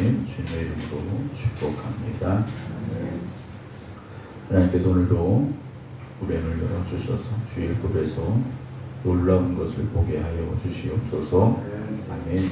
주님의 이름으로 축복합니다. 하나님께서 오늘도 우리 눈을 열어주셔서 주의 율법에서 놀라운 것을 보게 하여 주시옵소서. 아멘.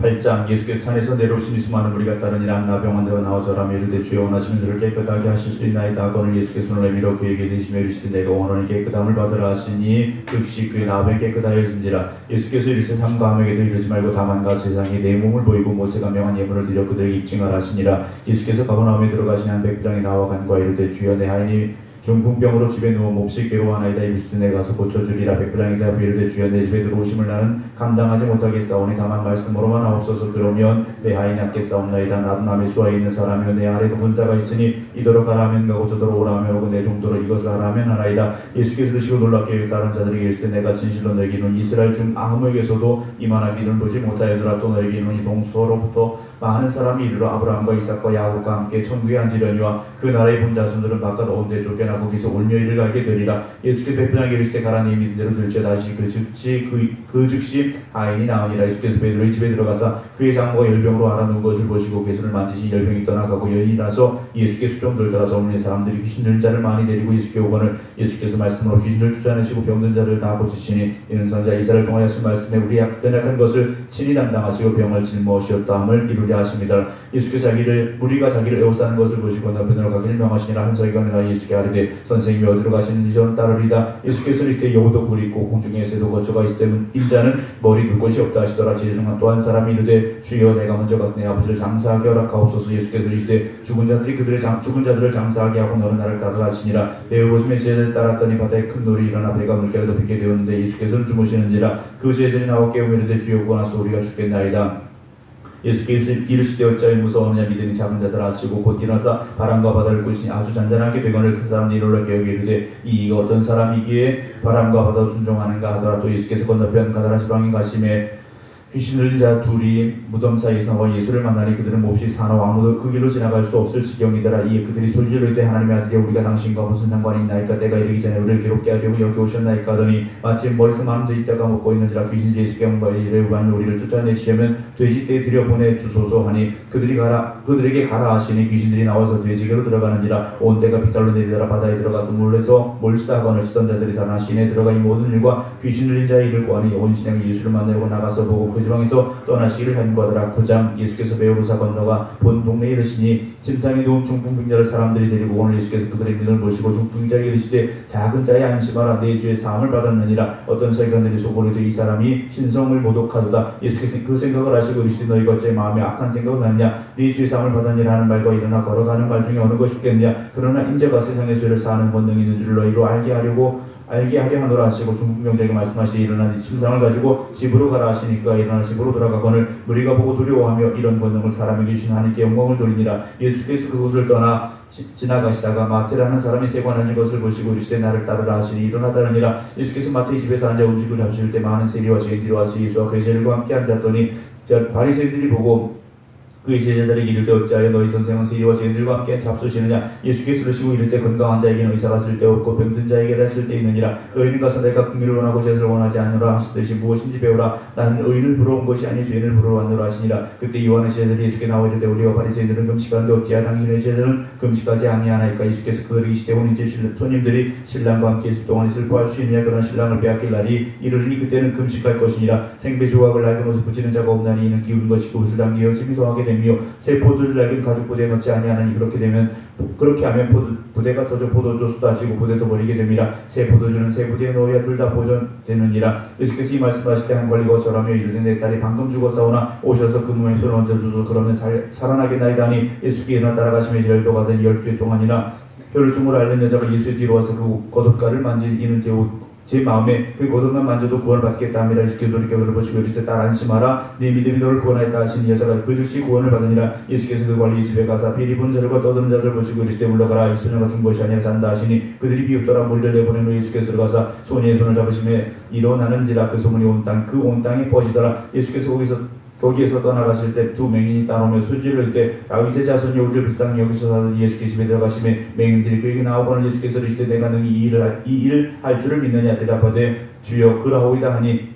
8장 예수께서 산에서 내려오시니 수많은 무리가 따르니라. 나병 환자가 나와 절하며 이르되 주여 원하시면 저를 깨끗하게 하실 수 있나이다. 그를 예수께서 손을 내밀어 그에게 대시며 이르시되 내가 원하는 깨끗함을 받으라 하시니 즉시 그의 나병이 깨끗하여진지라. 예수께서 이르시되 삼가 함에게도 이르지 말고 다만가 세상에 내 몸을 보이고 모세가 명한 예물을 드려 그들에게 입증하라 하시니라. 예수께서 가버나움에 들어가시니 한 백부장이 나와 간구하여 이르되 주여 내 하인이 중풍병으로 집에 누워 몹시 괴로워하나이다. 이르시되 내가 가서 고쳐주리라. 백부장이 대답하여 이르되 주여 내 집에 들어오심을 나는 감당하지 못하겠사오니 다만 말씀으로만 하옵소서. 그러면 내 하인이 낫겠사옵나이다. 나도 남의 수하에 있는 사람이요 내 아래도 군사가 있으니 이더러 가라 하면 가고 저더러 오라 하면 오고 내 종도로 이것을 하라 하면 하나이다. 예수께서 들으시고 놀랍게 다른 자들에게 이르시되 내가 진실로 너에게 이르노니 이스라엘 중 아무에게서도 이만한 믿음을 보지 못하였노라. 또 너에게 이르노니 동서로부터 많은 사람이 이르러 아브라함과 이삭과 야곱과 함께 천국에 앉으려니와 그 나라의 본 자손들은 바깥 온 데 쫓겨나 거기서 올며 이를 갈게 되리라. 예수께서 백부장에게 이르시되 가라 네 믿은 대로 들지어다 하시니 그 즉시 하인이 나으니라. 예수께서 베드로의 집에 들어가사 그의 장모가 열병으로 앓아누운 것을 보시고 괴수를 만지시 열병이 떠나가고 여인이 나서 예수께 수종 들더라. 저물리 사람들이 귀신 들린 자를 많이 데리고 예수께 오거늘 예수께서 말씀으로 귀신을 쫓아내시고 병든 자를 다 고치시니 이는 선자 이사를 통하여 하신 말씀에 우리 연약한 것을 친히 담당하시고 병을 짊어지셨다 함을 이루려 하십니다. 예수께서 무리가 자기를 에워싸는 것을 보시고 남편으로 가기를 명하시니라. 한 서기가 아니라 예수께 아뢰되 선생님이 어디로 가시는지 저는 따르리다. 예수께서 이르시되 여우도 굴이 있고 공중에 새도 거처가 있을 때 인자는 머리 둘 곳이 없다 하시더라. 제자 중 또 한 사람이 이르되 주여 내가 먼저 가서 내 아버지를 장사하게 허락하옵소서. 예수께서 이르시되 죽은 자들을 장사하게 하고 너는 나를 따르라 하시니라. 배우로심에 제자들을 따랐더니 바다에 큰 놀이 일어나 배가 물결에 덮이게 되었는데 예수께서는 주무시는지라. 그 제자들이 나와 깨우며 이르되 주여 구하소서 우리가 죽겠나이다. 예수께서 이르시되 어찌하여 무서워하느냐. 믿음이 작은 자들 하시고 곧 일어나서 바람과 바다를 꾸시니 아주 잔잔하게 되거늘 그 사람들이 이르러 깨우게 이르되 이가 어떤 사람이기에 바람과 바다도 순종하는가 하더라. 또 예수께서 건너편 가다라 지방에 가심에 귀신 들린 자 둘이 무덤 사이에서 나와 예수를 만나니 그들은 몹시 사나워 아무도 그 길로 지나갈 수 없을 지경이더라. 이에 그들이 소리질러 이르되 하나님의 아들이여 우리가 당신과 무슨 상관이 있나이까. 때가 이르기 전에 우리를 괴롭게 하려고 여기 오셨나이까 하더니 마침 머리서 많은 데 있다가 먹고 있는지라. 귀신들이 예수께 영광에 이르되 만일 우리를 쫓아내시려면 돼지떼에 들여보내 주소서 하니 그들에게 가라 하시니 귀신들이 나와서 돼지개로 들어가는지라. 온 때가 비탈로 내리더라. 바다에 들어가서 물에서 몰사건을 치던 자들이 다나 시내에 들어가 이 모든 일과 귀신 들린 자의 일을 구하니 온 시내가 예수를 만나고 나가서 보고 그 지방에서 떠나시기를 간구하더라. 9장 예수께서 베오르사 건너가 본 동네에 이르시니 침상에 누운 중풍병자를 사람들이 데리고 오늘 예수께서 그들의 믿음을 보시고 중풍자에게 이르시되 작은 자의 안심하라. 내 주의 사함을 받았느니라. 어떤 서기관들이 소고리되 이 사람이 신성을 모독하도다. 예수께서 그 생각을 하시고 이르시되 너희가 어째 마음에 악한 생각을 하느냐. 네 주의 사함을 받았느니라 하는 말과 일어나 걸어가는 말 중에 어느 것이 좋겠느냐. 그러나 인자가 세상의 죄를 사하는 권능이 있는 줄을 너희로 알게 하려 하노라 하시고 중풍병자에게 말씀하시되 일어나 네 침상을 가지고 집으로 가라 하시니 그가 일어나 집으로 돌아가거늘 무리가 보고 두려워하며 이런 권능을 사람에게 주신 하나님께 영광을 돌리니라. 예수께서 그곳을 떠나 지나가시다가 마태라는 사람이 세관 앉은 것을 보시고 이르시되 나를 따르라 하시니 일어나 따르니라. 예수께서 마태의 집에서 앉아 음식을 잡수실 때 많은 세리와 죄인들이 와서 예수와 그의 제자들과 함께 앉았더니 바리새인들이 보고 그의 제자들에게 이르되 어찌하여 너희 선생은 세리와 죄인들과 함께 잡수시느냐. 예수께서 이르시고 이르되 건강한 자에게는 의사가 쓸데없고 병든 자에게는 쓸데있느니라. 너희는 가서 내가 긍휼을 원하고 제사를 원하지 않노라 하시듯이 무엇인지 배우라. 나는 의인을 부러운 것이 아니 죄인을 부러워 왔노라 하시니라. 그때 요한의 제자들이 예수께 나와 이르되 우리와 바리새인들은 금식하는데 어찌하여 당신의 제자들은 금식하지 아니하나이까. 예수께서 그들에게 이르시되 오는 집 손님들이 신랑과 함께 있을 동안에 슬퍼할 수 있느냐. 그러나 신랑을 빼앗길 날이 이르리니 그때는 금식할 것이니라. 생배 조각을 낡은 옷에 붙이는 자가 없나니 이는 기운 것이고 옷을 당기어 짐이 더하게 되며 새 포도주를 낡은 가죽 부대에 넣지 아니하나니 그렇게 하면 부대가 터져 포도주 쏟아지고 부대도 버리게 됨이라. 새 포도주는 새 부대에 넣어야 둘 다 보존되느니라. 예수께서 이 말씀하실 때 한 관리가 절하며 이르되 내 딸이 방금 죽었사오나 오셔서 그 몸에 손을 얹어주소 그러면 살아나겠나이다 하니 예수께 일어나 따라가시며 제일도 가던 12회 동안이나 혈중을 앓는 여자가 예수의 뒤로 와서 그 겉옷가를 만진 이는 제 마음에 그 겉옷만 만져도 구원을 받겠다 함이라. 예수께서 돌이켜 그를 보시고 이르시되 딸 안심하라. 네 믿음이 너를 구원하였다 하시니 여자가 그 즉시 구원을 받으니라. 예수께서 그 관리의 집에 가사 비리 본 자들과 떠드는 자들 보시고 이르시되 물러가라. 이 소녀가 준 것이 아니라 산다 하시니 그들이 비웃더라. 무리를 내보낸 후 예수께서 들어가사 소녀의 손을 잡으심에 일어나는지라. 그 소문이 온 땅에 퍼지더라. 예수께서 거기에서 떠나가실 때 두 맹인이 따라오며 소리질러 이르되 다윗의 자손이 우리를 불쌍히 여기서 사더니 예수께 집에 들어가시매 맹인들이 그에게 나오거늘 예수께서 이르시되 내가 능히 이 일 할 줄을 믿느냐. 대답하되 주여 그러하오이다 하니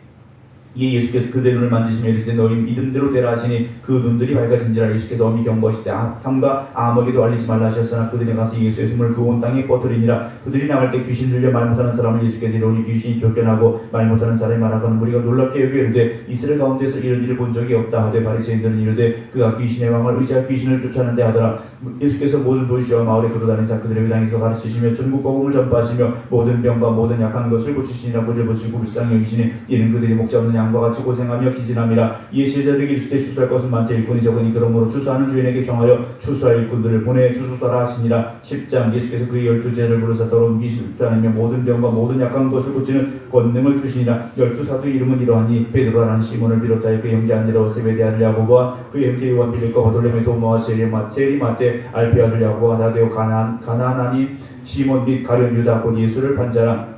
이에 예수께서 그들의 눈을 만지시며 이르시되 너희 믿음대로 되라 하시니 그 눈들이 밝아진지라. 예수께서 엄히 경고하시되 삼가 아무에게도 알리지 말라 하셨으나 그들이 가서 예수의 숨을 그 온 땅에 뻗으리니라. 그들이 나갈 때 귀신 들려 말 못하는 사람을 예수께 데려오니 귀신이 쫓겨나고 말 못하는 사람이 말하거늘 무리가 놀랍게 여겨 이르되 이스라엘 가운데서 이런 일을 본 적이 없다 하되 바리새인들은 이르되 그가 귀신의 왕을 의지하여 귀신을 쫓아낸다 하더라. 예수께서 모든 도시와 마을에 두루다니사 그들에게 다니서 가르치시며 전국 복음을 전파하시며 모든 병과 모든 약한 것을 고치시니라. 무리를 붙이고 불쌍히 여기시니 이는 그들이 목자 없는 양과 같이 고생하며 기진함이라. 이에 제자들에게 이르시되 추수할 것은 많되 일꾼이 적으니 그러므로 추수하는 주인에게 정하여 추수할 일꾼들을 보내 추수하라 하시니라. 10장 예수께서 그의 12제자를 부르사 더러운 귀신을 쫓아내며 모든 병과 모든 약한 것을 고치는 권능을 주시니라. 12사도 이름은 이러하니 베드로라는 시몬을 비롯하여 그의 형제 안드레와 세베대 아들 야고보와 그의 형제 요한 빌립과 바돌로메 도마와 세리 마테 알페 아들 야고보와 다데오 가나안이 시몬 및 가룟 유다 곧 예수를 판자라.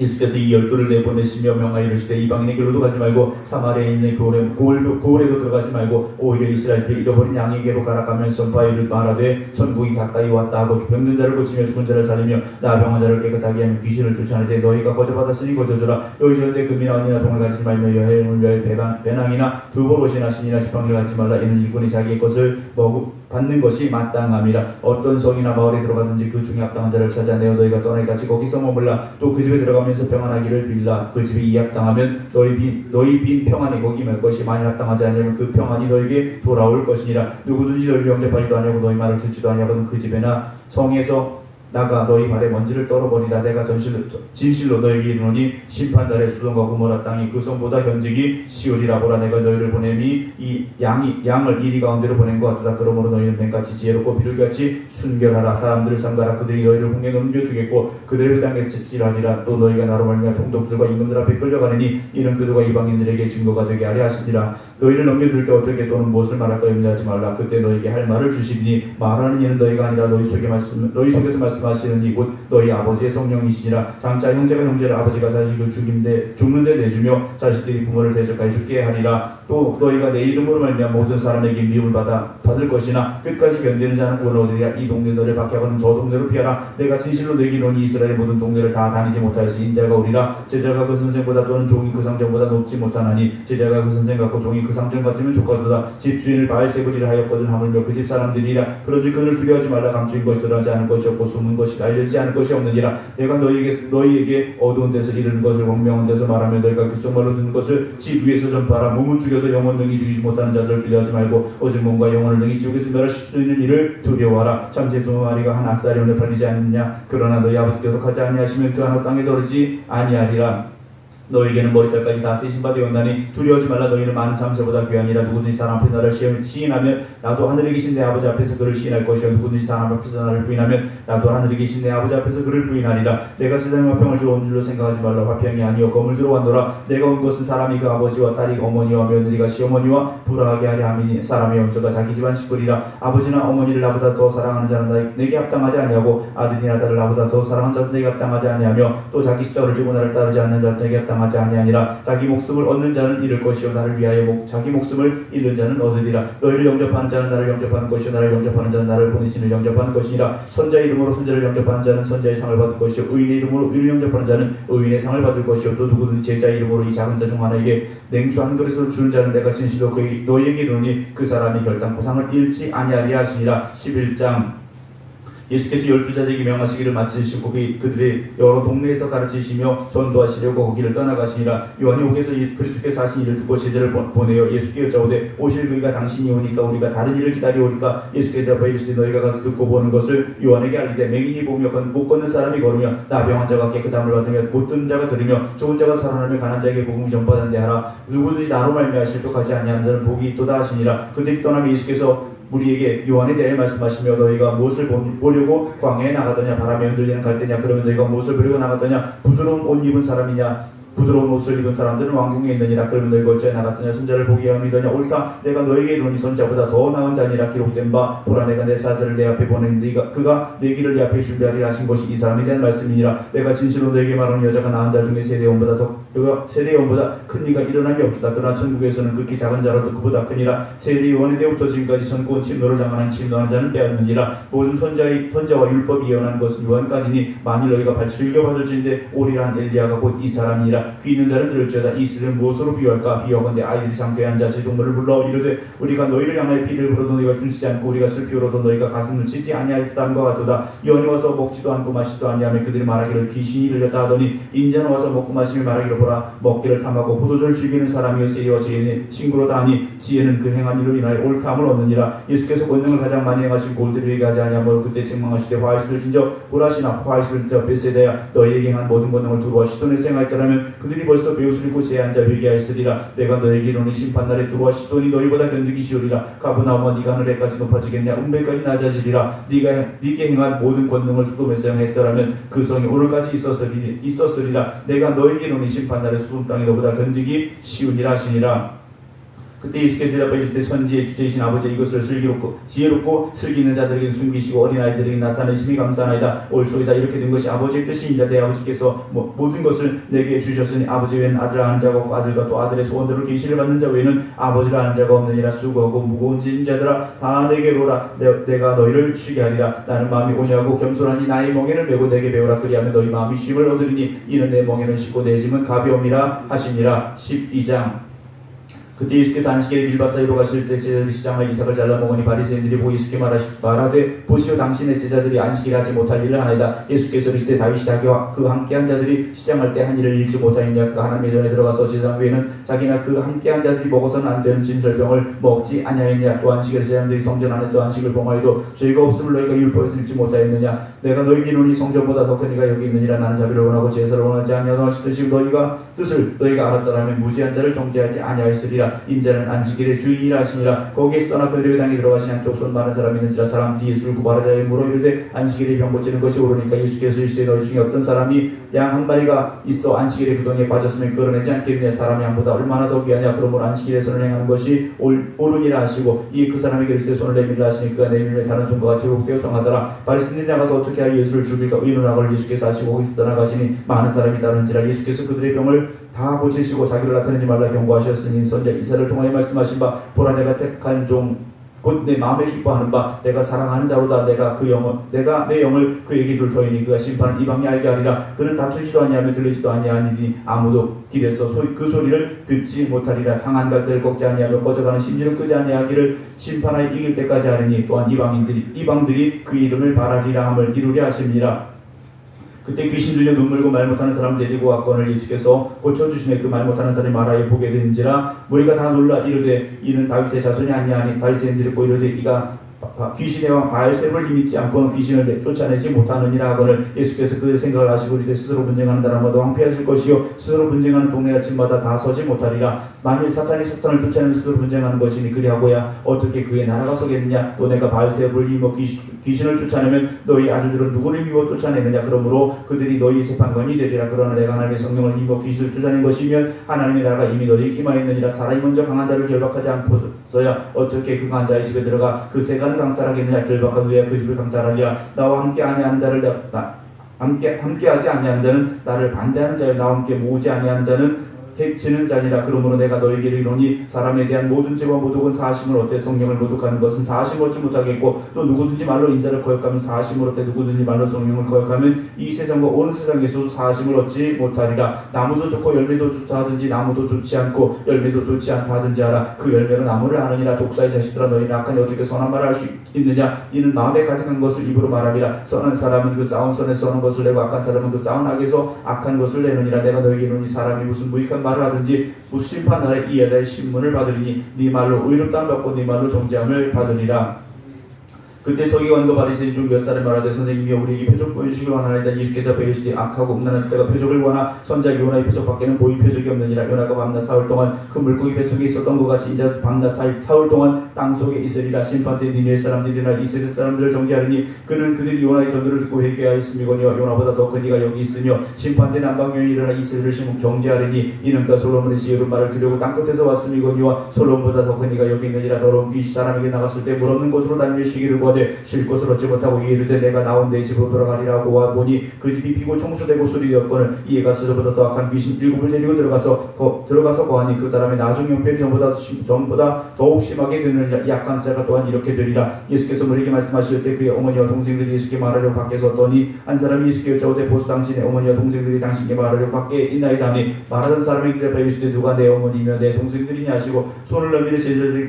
예수께서 이 12를 내보내시며 명하여 이르시되 이방인의 길로도 가지 말고 사마리아인의 고을에도 들어가지 말고 오히려 이스라엘의 잃어버린 양에게로 가라가면서 전파하여 말하되 천국이 가까이 왔다 하고 병든 자를 고치며 죽은 자를 살리며 나병한 자를 깨끗하게 하며 귀신을 쫓아내되 너희가 거저받았으니 거저주라. 너희 절대 금이나 은이나 동을 가지지 말며 여행을 위하여 배낭이나 두벌 옷이나 신이나 지팡이를 가지지 말라. 이는 일꾼이 자기의 것을 받는 것이 마땅함이라. 어떤 성이나 마을에 들어가든지 그 중에 합당한 자를 찾아내어 너희가 떠나니 같이 거기서 머물라. 또 그 집에 들어가면서 평안하기를 빌라. 그 집이 이합당하면 너희 빈 평안이 거기 말 것이 만일 합당하지 않으면 그 평안이 너희에게 돌아올 것이니라. 누구든지 너희를 영접하지도 아니하고 너희 말을 듣지도 아니하거든 그 집에나 성에서 나가 너희 발에 먼지를 떨어버리라. 내가 진실로 너희에게 이르노니 심판날에 소돔과 고모라 땅이 그 성보다 견디기 쉬우리라. 보라 내가 너희를 보냄이 이 양을 이리 가운데로 보낸 것 같다. 그러므로 너희는 뱀같이 지혜롭고 비둘기같이 순결하라. 사람들을 삼가라. 그들이 너희를 홍에 넘겨주겠고 그들의 회당에서 채찍질하리라. 또 너희가 나로 말미암아 총독들과 임금들 앞에 끌려가느니 이는 그들과 이방인들에게 증거가 되게 하려 하시니라. 너희를 넘겨줄 때 어떻게 또는 무엇을 말할까 염려하지 말라. 그때 너희에게 할 말을 주시리니 말하는 이는 너희가 아니라 너희 속에서 말씀하시는 이곳 너희 아버지의 성령이시니라. 장차 형제가 형제를 아버지가 자식을 죽는데 내주며 자식들이 부모를 대적하여 죽게 하리라. 또 너희가 내 이름으로 말미암아 모든 사람에게 미움을 받을 것이나 끝까지 견디는 자는 구원을 얻으리라. 이 동네 너를 박해하거든 저 동네로 피하라. 내가 진실로 너희에게 이르노니 이스라엘 모든 동네를 다 다니지 못하여서 인자가 오리라. 제자가 그 선생보다 또는 종이 그 상전보다 높지 못하나니 제자가 그 선생 같고 종이 그 상전 같으면 조카도다. 집주인을 바알세불이라 하였거든 하물며 그 집 사람들이라. 그런즉 그를 두려워하지 말라. 감추인 것이 드러나지 않을 것이 없고 숨은 것이 알려지지 않을 것이 없느니라. 내가 너희에게 어두운 데서 이르는 것을 광명한 데서 말하며 너희가 귓속말로 듣는 것을 집 위에서 전파하라. 몸은 죽여도 영혼 능히 죽이지 못하는 자들을 두려워하지 말고 오직 몸과 영혼을 능히 지옥에서 멸하실 수 있는 일을 두려워하라. 참새 두 마리가 한 아싸리 오늘 팔리지 않느냐. 그러나 너희 아버지께서 하지 아니하시면 그 하나 땅에 떨어지지 아니하리라. 너희에게는 머리털까지 다 세신 바 되었나니 두려워하지 말라. 너희는 많은 참새보다 귀하니라. 누구든지 사람 앞에 나를 시인하면 나도 하늘에 계신 내 아버지 앞에서 그를 시인할 것이요 누구든지 사람 앞에서 나를 부인하면 나도 하늘에 계신 내 아버지 앞에서 그를 부인하리라. 내가 세상에 화평을 주러 온 줄로 생각하지 말라. 화평이 아니요 검을 주러 왔노라. 내가 온 것은 사람이 그 아버지와 딸이 어머니와 며느리가 시어머니와 불화하게 하려 함이니 사람의 원수가 자기 집안 식구리라. 아버지나 어머니를 나보다 더 사랑하는 자는 내게 합당하지 아니하고 아들이나 딸을 나보다 더 사랑하는 자도 내게 합당하지 아니하며 또 자기 십자가를 지고 나를 따르지 않는 자도 내게 합당하지 아니하니라. 자기 목숨을 얻는 자는 잃을 것이요 나를 위하여 자기 목숨을 잃는 자는 얻으리라. 너희를 영접하는 자는 나를 영접하는 것이요 나를 영접하는 자는 나를 보내신 영접하는 것이니라. 선자의 이름으로 선자를 영접하는 자는 선자의 상을 받을 것이요 의인의 이름으로 의인을 영접하는 자는 의인의 상을 받을 것이요 또 누구든지 제자의 이름으로 이 작은 자 중 하나에게 냉수 한 그릇을 주는 자는 내가 진실로 너희에게 이르노니 그 사람이 결단코 상을 잃지 아니하리라 하시니라. 11장 예수께서 12자에게 명하시기를 마치시고 그들의 여러 동네에서 가르치시며 전도하시려고 거기를 떠나가시니라. 요한이 옥에서 그리스도께서 하신 일을 듣고 제자를 보내어 예수께 여짜오되 오실 그이가 당신이 오니까 우리가 다른 일을 기다려오리까. 예수께 대답하여 이르시되 너희가 가서 듣고 보는 것을 요한에게 알리되 맹인이 보며 못 걷는 사람이 걸으며 나병한 자가 깨끗함을 받으며 못 듣는 자가 들으며 죽은 자가 살아나며 가난 자에게 복음이 전파된대 하라. 누구든지 나로 말미암아 실족하지 아니하는 자는 복이 있도다 하시니라. 그들이 떠나며 예수께서 우리에게 요한에 대해 말씀하시며 너희가 무엇을 보려고 광야에 나갔더냐. 바람에 흔들리는 갈대냐. 그러면 너희가 무엇을 보려고 나갔더냐. 부드러운 옷 입은 사람이냐. 부드러운 옷을 입은 사람들은 왕궁에 있느니라. 그러면 너희가 어찌하여 나갔더냐. 손자를 보게 함이더냐. 옳다. 내가 너에게 이르노니 손자보다 더 나은 자니라. 기록된 바 보라 내가 내 사자를 내 앞에 보내니 그가 내 길을 네 앞에 준비하리라 하신 것이 이 사람에 대한 말씀이니라. 내가 진실로 너에게 말하는 여자가 낳은 자 중에 세대의 원보다 큰 이가 일어남이 없다. 그러나 천국에서는 극히 작은 자라도 그보다 크니라. 세례 요한의 때부터 지금까지 전구원 침노를 장만한 침노하는 자는 빼앗느니라. 모든 선자와 율법이 예언한 것은 요한까지니 만일 너희가 즐겨 받을진대 오리라 한 엘리야가 곧 이 사람이니라. 하시니라. 귀 있는 자는 들을지어다. 이 시대를 무엇으로 비유할까? 비유하건대 아이들이 장터에 앉아 제 동물을 불러 이르되 우리가 너희를 향하여 피를 불어도 너희가 준시지 않고 우리가 슬피 울어도 너희가 가슴을 치지 아니하였다함과 같도다. 여인이 와서 먹지도 않고 마시지도 아니하며 그들이 말하기를 귀신이 들렸다 하더니 인자는 와서 먹고 마시며 말하기를 보라 먹기를 탐하고 포도주를 즐기는 사람이어서 이와 지혜는 친구로다 하니 지혜는 그 행한 일로 인하여 옳다함을 얻느니라. 예수께서 권능을 가장 많이 행하신 골들에게 가지 아니하므로 그때 책망하시되 화이스를 진저 보라시나 화이스를 진저 베세다야 너희에게 행한 모든 권능을 두루와 시돈에서 행하였더라면 그들이 벌써 베옷을 입고 제에 앉아 회개하였으리라. 내가 너희에게 이르노니 심판날에 두루와 시돈이 너희보다 견디기 쉬우리라. 가버나움아 네가 하늘에까지 높아지겠냐 음배까지 낮아지리라. 네게 행한 모든 권능을 소돔에서 행했더라면 그 성이 오늘까지 있었으리라. 내가 너희에게 이르노니 심판날에 소돔 땅이 너보다 견디기 쉬우니라 하시니라. 그때 예수께서 대답하여 이르시되 천지의 주제이신 아버지 이것을 지혜롭고 슬기 있는 자들에게 숨기시고 어린아이들에게 나타내심이 감사하나이다. 옳소이다. 이렇게 된 것이 아버지의 뜻이니라. 내 아버지께서 모든 것을 내게 주셨으니 아버지 외에는 아들 아는 자가 없고 아들과 또 아들의 소원대로 계시를 받는 자 외에는 아버지를 아는 자가 없느니라. 수고하고 무거운 짐진 자들아 다 내게로 오라. 내가 너희를 쉬게 하리라. 나는 마음이 온유하고 겸손하니 나의 멍에를 메고 내게 배우라. 그리하면 너희 마음이 쉼을 얻으리니 이는 내 멍에는 쉽고 내 짐은 가벼움이라 하시니라. 12장. 그때 예수께서 안식일에 밀밭 사이로 가실 때 제자들이 시장하여 이삭을 잘라 먹으니 바리새인들이 보고 예수께 말하되 보시오 당신의 제자들이 안식일에 하지 못할 일을 하나이다. 예수께서 이르시되 다윗이 자기와 그 함께한 자들이 시장할 때 한 일을 잃지 못하였냐. 그가 하나님의 전에 들어가서 제사장 외에는 자기나 그 함께한 자들이 먹어서는 안 되는 진설병을 먹지 아니하였냐. 또 안식일에 제자들이 성전 안에서 안식을 범하여도 죄가 없음을 너희가 율법에서 읽지 못하였느냐. 내가 너희에게 이르노니 성전보다 더 큰 이가 여기 있느니라. 나는 자비를 원하고 제사를 원하지 아니하노라. 지금 너희가 뜻을 너희가 알았더라면 무죄한 자를 정죄하지 아니하였으리라. 인자는 안식일의 주인이라 하시니라. 거기에서 떠나 그들의 회당에 들어가신 양쪽 손 많은 사람이 있는지라. 사람들이 예수를 구발하려 물어 이르되 안식일에 병 고치는 것이 옳으니까. 예수께서 이르시되 너희 중에 어떤 사람이 양 한 마리가 있어 안식일에 그 동에 빠졌으면 끌어내지 않겠느냐. 사람이 양보다 얼마나 더 귀하냐. 그러므로 안식일에 손을 행하는 것이 옳으니라 하시고 이에 그 사람에게 이르시되 손을 내밀라 하시니 그가 내밀매 다른 손과 같이 회복되어 성하더라. 바리새인들이 나가서 어떻게 하여 예수를 죽일까 의논하거늘 예수께서 하시고 거기서 떠나가시니 많은 사람이 따른지라. 예수께서 그들의 병을 다 고치시고 자기를 나타내지 말라 경고하셨으니 선지자 이사를 통하여 말씀하신 바 보라 내가 택한 종 곧 내 마음에 기뻐하는 바 내가 사랑하는 자로다. 내가 내 영을 그에게 줄 터이니 그가 심판을 이방에 알게 하리라. 그는 다투지도 아니하며 들리지도 아니하니 아무도 길에서 그 소리를 듣지 못하리라. 상한 갈대를 꺾지 아니하며 꺼져가는 심지를 끄지 아니하기를 심판하여 이길 때까지 하리니 또한 이방들이 그 이름을 바라리라 함을 이루려 하심이라. 그때 귀신 들려 눈물고 말 못하는 사람을 데리고 왔거늘 예수께서 고쳐주시매 그 말 못하는 사람이 말하여 보게 된지라. 무리가 다 놀라 이르되 이는 다윗의 자손이 아니하니. 바리새인들이 듣고 이르되 이가 귀신의 왕 바알세불을 힘입지 않고는 귀신을 쫓아내지 못하느니라 하거늘 예수께서 그 생각을 하시고 이르되 스스로 분쟁하는 나라마다 황폐하실 것이요 스스로 분쟁하는 동네나 집마다 다 서지 못하리라. 만일 사탄이 사탄을 쫓아내면 스스로 분쟁하는 것이니 그리하고야 어떻게 그의 나라가 서겠느냐. 또 내가 바알세불을 힘입어 귀신을 쫓아내면 너희 아들들은 누구를 힘입어 쫓아내느냐. 그러므로 그들이 너희 재판관이 되리라. 그러나 내가 하나님의 성령을 힘입어 귀신을 쫓아낸 것이면 하나님의 나라가 이미 너희에게 임하였느니라. 사람이 먼저 강한 자를 결박하지 않고서야 어떻게 그 강한 자의 집에 들어가 그 세간을 강탈하겠느냐. 결박한 후에 그 집을 강탈하리라. 나와 함께 아니하는 자를 함께하지 아니하는 자는 나를 반대하는 자요 나와 함께 모으지 아니하는 자는 해치는 자니라. 그러므로 내가 너에게 이르노니 사람에 대한 모든 죄와 모독은 사하심을 얻되 성령을 모독하는 것은 사하심을 얻지 못하겠고 또 누구든지 말로 인자를 거역하면 사하심을 얻되 누구든지 말로 성령을 거역하면 이 세상과 온 세상에서도 사하심을 얻지 못하리라. 나무도 좋고 열매도 좋다 하든지 나무도 좋지 않고 열매도 좋지 않다 하든지 하라. 그 열매로 나무를 아느니라. 독사의 자식들아 너희는 악하니 어떻게 선한 말을 할 수 있느냐. 이는 마음에 가득한 것을 입으로 말하리라. 선한 사람은 그 싸운 선에서 선한 것을 내고 악한 사람은 그 싸운 악에서 악한 것을 내느니라. 내가 너에게 이르노니 사람이 무슨 무익한 말을 하든지 무슨 심판날에 이에 대해 신문을 받으리니 네 말로 의롭다함을 받고 네 말로 정죄함을 받으리라. 그때 서기관과 바리새인 중 몇 사람이 말하되 선생님이여 우리에게 표적 보여주시기 원하나이다. 예수께서 대답하시되 악하고 음란한 세대가 표적을 원하 선자 요나의 표적밖에는 보일 표적이 없느니라. 요나가 밤낮 사흘 동안 그 물고기 뱃속에 있었던 것 같이 인자도 밤낮 사흘 동안 땅 속에 있으리라. 심판때 니느웨 사람들이나 이스라엘 사람들을 정죄하리니 그는 그들이 요나의 전도를 듣고 회개하였음이거니와 요나보다 더 큰 이가 여기 있으며 심판때 남방요인이 일어나 이스라엘을 심히 정죄하리니 이는 그가 솔로몬의 지혜로 말을 들으려고 땅끝에서 왔음이거니와 솔로몬보다 더 큰 이가 여기 있느니라. 더러운 귀신 사람에게 나갔을 때 물 없는 곳으로 다니며 쉬기를 구하니 이르거되 쉴 곳을 얻지 못하고 이르되 내가 나온 내 집으로 돌아가리라고 와 보니 그 집이 비고 청소되고 수리되었거늘 이에 가서 저보다 더 악한 귀신 7을 데리고 들어가서 거하니 그 사람의 나중 형편이 전보다 더욱 심하게 되느니라. 이 악한 자가 또한 이렇게 되리라. 예수께서 우리에게 말씀하실 때 그의 어머니와 동생들이 예수께 말하려고 밖에서 었더니 한 사람이 예수께 여짜오되 보소 당신의 어머니와 동생들이 당신께 말하려고 밖에 있나이다 하니 말하던 사람이 대답하여 이르시되 누가 내 어머니며 내 동생들이냐 하시고 손을 내밀어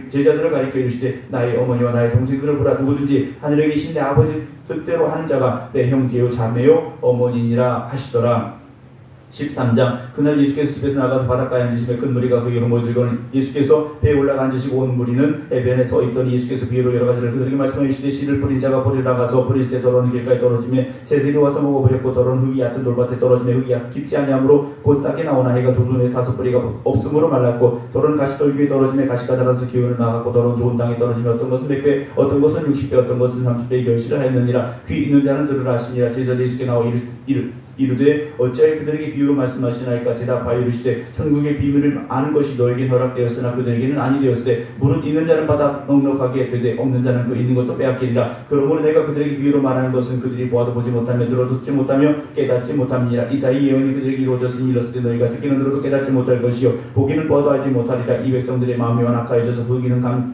제자들을 가리켜 이르시되 나의 어머니와 나의 동생들을 보라. 누구든지 하늘에 계신 내 아버지 뜻대로 하는 자가 내 형제요 자매요 어머니니라 하시더라. 13장 그날 예수께서 집에서 나가서 바닷가에 앉으시며 큰 무리가 그에게로 모여들거늘 예수께서 배에 올라가 앉으시고 온 무리는 해변에 서 있더니 예수께서 비유로 여러 가지를 그들에게 말씀하시되 씨를 뿌린 자가 뿌리러 나가서 뿌릴새 더러운 길가에 떨어지며 새들이 와서 먹어버렸고 더러운 흙이 얕은 돌밭에 떨어지며 흙이 깊지 아니하므로 곧 싹이 나오나 해가 도순에 5뿌리가 없으므로 말랐고 더러운 가시떨기에 떨어지며 가시가 자라서 기운을 막았고 더러운 좋은 땅에 떨어지며 어떤 것은 100배 어떤 것은 60배 어떤 것은 30배의 결실을 하였느니라. 귀 있는 자는 들으라 하시니라. 제자들이 예수께 나와 이르되 어찌하여 그들에게 비유로 말씀하시나이까. 대답하여 이르시되 천국의 비밀을 아는 것이 너에게는 허락되었으나 그들에게는 아니 되었으되 무릇 있는 자는 받아 넉넉하게 되되 없는 자는 그 있는 것도 빼앗기리라. 그러므로 내가 그들에게 비유로 말하는 것은 그들이 보아도 보지 못하며 들어듣지 못하며 깨닫지 못함이니라. 이사야 예언이 그들에게 이루어졌으니 이르렀을 때 너희가 듣기는 들어도 깨닫지 못할 것이요 보기는 보아도 알지 못하리라. 이 백성들의 마음이 완악하여져서 그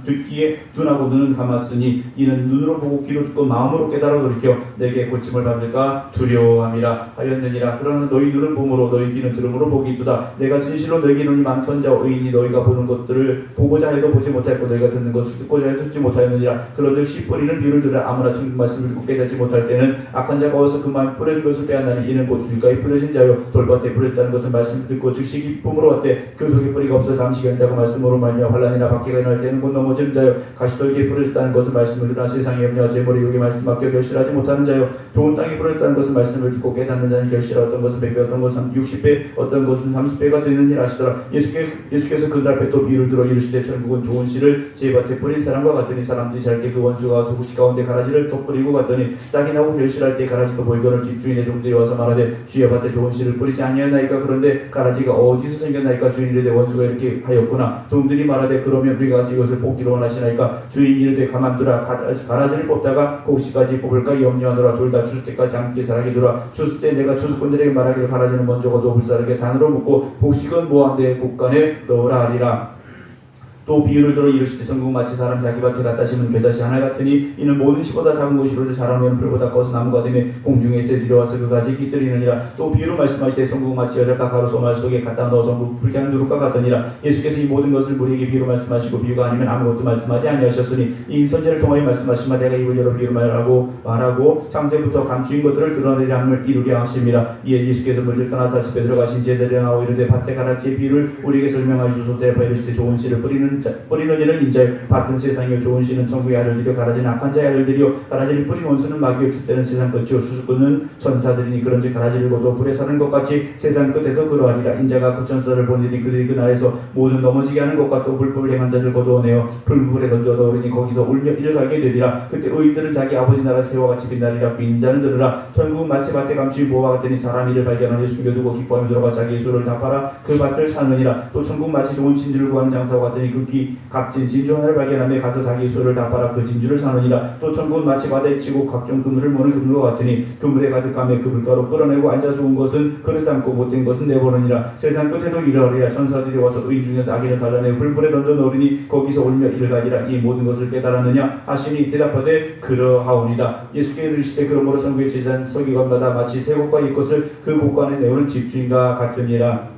듣기에 둔하고 눈은 감았으니 이는 눈으로 보고 귀로 듣고 마음으로 깨달아 돌이켜 내게 고침을 받을까 두려워함이라 하였느니라. 그러나 너희 눈은 봄으로 너희 귀는 들음으로 복이 있도다. 내가 진실로 너희에게 눈이 많은 선자와 의인이 너희가 보는 것들을 보고자 해도 보지 못하였고 너희가 듣는 것을 듣고자 해도 듣지 못하였느니라. 그런즉 씨 뿌리는 비유를 들으라. 아무나 천국 말씀을 듣고 깨닫지 못할 때는 악한 자가 와서 그만 뿌려진 것을 빼앗나니 이는 곧 길가에 뿌려진 자요 돌밭에 뿌려졌다는 것은 말씀을 듣고 즉시 기쁨으로 왔되 그 속에 뿌리가 없어 잠시 견다가 말씀으로 말미암아 환난이나 박해가 일어날 때는 곧 넘어지는 자요 가시떨기에 뿌려졌다는 것은 말씀을 들으나 세상의 염려와 재물의 유혹에 말씀 맡겨 결실하지 못하는 자요 좋은 땅에 뿌려졌다는 것은 말씀을 듣고 깨닫는 자는 결실하 어떤 것은 100배 어떤 것은 60배 어떤 것은 30배가 되는 일 하시더라. 예수께서 그들 앞에 또 비유를 들어 이르시되 천국은 좋은 씨를 제 밭에 뿌린 사람과 같으니 사람들이 잘게 그 원수가 와서 그 씨 가운데 가라지를 덧뿌리고 갔더니 싹이 나고 결실할 때 가라지도 보이거늘 집주인의 종들이 와서 말하되 주의 밭에 좋은 씨를 뿌리지 아니하나이까. 그런데 가라지가 어디서 생겼나이까. 주인이 이르되 원수가 이렇게 하였구나. 종들이 말하되 그러면 우리가 가서 이것을 뽑기로 원하시나이까. 주인이 이르되 가만두라. 가라지를 뽑다가 곡식까지 뽑을까 염려하노라. 둘 다 추수 때까지 함께 살게 두라. 추수 때 내가 추수꾼들에게 말하기를 가라지는 먼저 거두어 불사르게 단으로 묶고 곡식은 모아 내 곡간에 넣으라 하리라. 또 비유를 들어 이르시되 천국 마치 사람 자기 밭에 갖다 심은 겨자씨 하나 같으니 이는 모든 씨보다 작은 것이로되 자라면 풀보다 커서 나무가 되며 공중에 새들이 와서 그 가지 깃들이느니라. 또 비유로 말씀하시되 천국 마치 여자가 가루 소말 속에 갖다 넣어 전부 불게 하는 누룩과 같으니라. 예수께서 이 모든 것을 우리에게 비유로 말씀하시고 비유가 아니면 아무것도 말씀하지 아니하셨으니 이 선지자를 통하여 말씀하시마 내가 입을 열어 비유로 말하고 창세부터 감추인 것들을 드러내려 함을 이루려 하심이라. 이에 예수께서 무리를 떠나서 집에 들어가신 제자들이 나와 이르되 밭에 가라지의 비유를 우리에게 설명하여 주소서. 대답하여 이르시되 좋은 씨를 뿌리는 이는 인자요 밭은 세상이요 좋은 씨는 천국의 아들들이요 가라지는 악한 자의 아들들이요 가라지를 뿌린 원수는 마귀요 죽되는 세상 끝이요 수수꾼은 천사들이니 그런즉 가라지를 거두어 불에 사는 것 같이 세상 끝에도 그러하리라. 인자가 그 천사를 보내니 그들이 그 날에서 모든 넘어지게 하는 것과 또 불법을 행한 자를 거두어내어 풀물에 던져 넣으니 거기서 울며 이를 갈게 되리라. 그때 의인들은 자기 아버지 나라 새와 같이 빛나리라. 귀 있는 자는 들으라. 천국은 마치 밭에 감추인 보와 같으니 사람 이를 발견하여 숨겨두고 기뻐하며 들어가 자기의 소를 다 팔아 그 밭을 사느니라. 또 천국 마치 좋은 진주를 구하는 장사와 같으니 그 값진 진주 하나를 발견하며 가서 자기 소를 다 팔아 그 진주를 사느니라. 또 천국은 마치 바다에 치고 각종 그물을 모는 그물과 같으니 그물에 가득하며 그 물가로 끌어내고 앉아 좋은 것은 그릇 삼고 못된 것은 내보느니라. 세상 끝에도 이러하리라. 천사들이 와서 의인 중에서 악인을 갈라내어 불불에 던져 넣으리니 거기서 울며 이를 가리라. 이 모든 것을 깨달았느냐 하시니 대답하되 그러하오니라. 예수께서 이르시되 그러므로 천국의 제자는 서기관마다 마치 새 곡과 옛 것을 그 곡간에 내오는 집주인과 같으니라.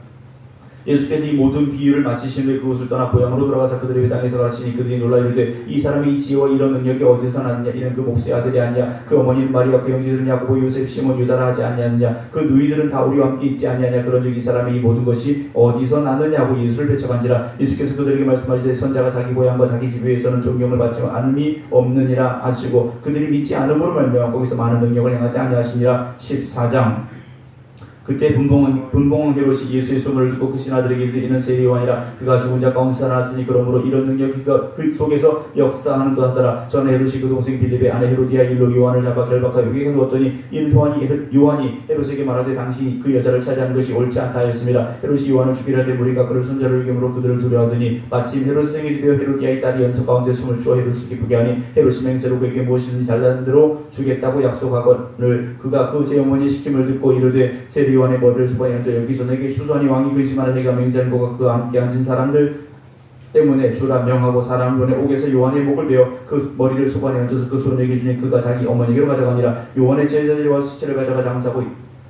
예수께서 이 모든 비유를 마치신 후에 그곳을 떠나 고향으로 돌아가서 그들의 회당에서 가르치니 그들이 놀라 이르되 이 사람이 이 지혜와 이런 능력이 어디서 났느냐. 이는 그 목수의 아들이 아니냐. 그 어머니는 마리아 그 형제들은 야고보 요셉 시몬 유다라 하지 아니하느냐. 그 누이들은 다 우리와 함께 있지 아니하냐. 그런즉 이 사람이 이 모든 것이 어디서 났느냐고 예수를 배척한지라. 예수께서 그들에게 말씀하시되 선자가 자기 고향과 자기 집 위에서는 존경을 받지 않음이 없느니라 하시고 그들이 믿지 않음으로 말미암아 거기서 많은 능력을 행하지 아니하시니라. 14장 그때 분봉왕 헤롯이 예수의 소문을 듣고 그 신하들에게 이르되 이는 세례 요한이라 그가 죽은 자 가운데 살아났으니 그러므로 이런 능력이 그 속에서 역사하는도 하더라. 전에 헤롯이 그 동생 빌립의 아내 헤로디아 일로 요한을 잡아 결박하여 유괴해 두었더니 이는 요한이 헤롯에게 말하되 당신이 그 여자를 차지하는 것이 옳지 않다 하였습니다. 헤롯이 요한을 죽이려 하되 무리가 그를 손자로 여김으로 그들을 두려워하더니 마침 헤롯 생일이 되어 헤로디아의 딸이 연속 가운데 숨을 주어 헤롯을 기쁘게 하니 헤롯이 맹세로 그에게 무엇이든지 잘난 대로 주겠다고 약속하거늘 그가 그 제 어머니의 시킴을 듣고 이르되 세례 요한의 머리를 수반에 얹어 여기서 내게 수산이 왕이 그리시마나 자기가 맹세한 것과 그와 함께 앉은 사람들 때문에 주라 명하고 사람을 보내 옥에서 요한의 목을 베어 그 머리를 수반에 얹어서 그 손에게 주니 그가 자기 어머니에게로 가져가니라. 요한의 제자들이 와서 시체를 가져가 장사하고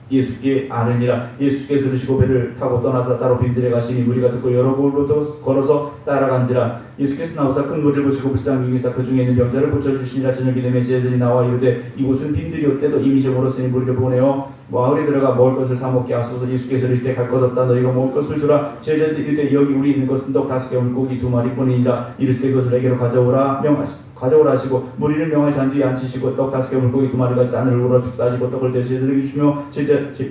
예수께 아느니라. 예수께 들으시고 배를 타고 떠나서 따로 빈들에 가시니 무리가 듣고 여러 골로부터 걸어서 따라간지라. 예수께서 나오사 큰 무리를 보시고 불쌍히 여기사 그 중에 있는 병자를 고쳐주시니라. 저녁이 되매 제자들이 나와 이르되 이곳은 빈들이었대도 이미 저물었으니 무리를 보내어 마을에 들어가 먹을 것을 사 먹게 하소서. 예수께서 이르시되 갈 것 없다 너희가 먹을 것을 주라. 제자들이 이르되 여기 우리 있는 것은 떡 5개 물고기 2마리뿐이니라. 이르시되 그것을 내게로 가져오라 하시고 무리를 명하여 잔 뒤에 앉히시고 떡 5개 물고기 2마리가 잔을 우러 축사하시고 떡을 떼어 제자들에게